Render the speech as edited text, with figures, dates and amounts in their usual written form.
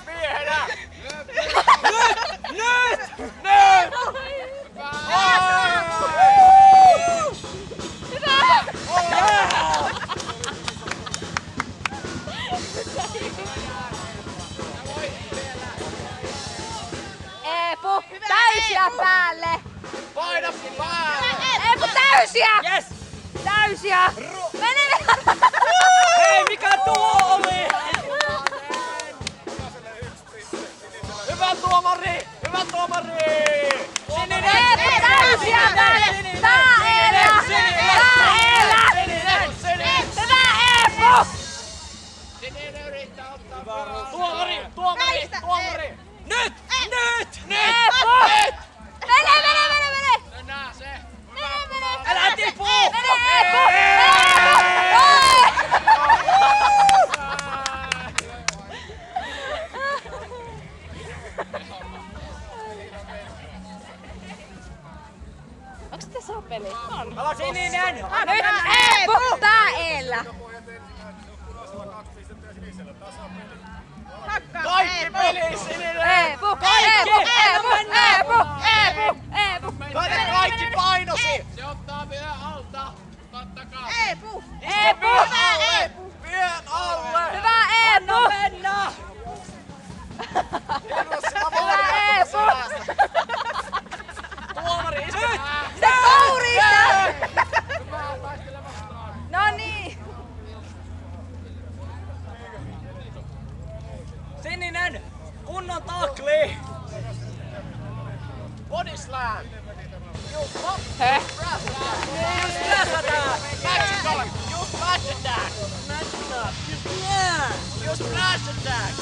miehenä! Nyt! Eepu, täysiä päälle! Paina päälle! Eepu, täysiä! Yes! Täysiä! Mene! Hei, mikä tuo oli? Hyvä tuomari! Hyvä tuomari! Eepu, täysiä päälle! Tää Eela! Hyvä Eepu! Sininen yrittää ottaa tuomari! Nyt! Eepu! Mene! Mennään se! Mene! Älä tipu! Mene Eepu! Oi! Onks tässä on peli? On. Sininen! Nyt Eepu! Tää Eela! Kaikki peli sininen! Eepu! Eepu! Laita kaikki painosi! Se ottaa vielä alta. Kattakaa. Eepu! Vien alle! Hyvä Eepu! Mennä! Hyvä Eepu! Tuomari istu! Se kourista! No niin! Sininen! Kunnon takli! Body slam! Höh? Just prässätään! Mexico! Just smash attack! Yeah! Just smash attack!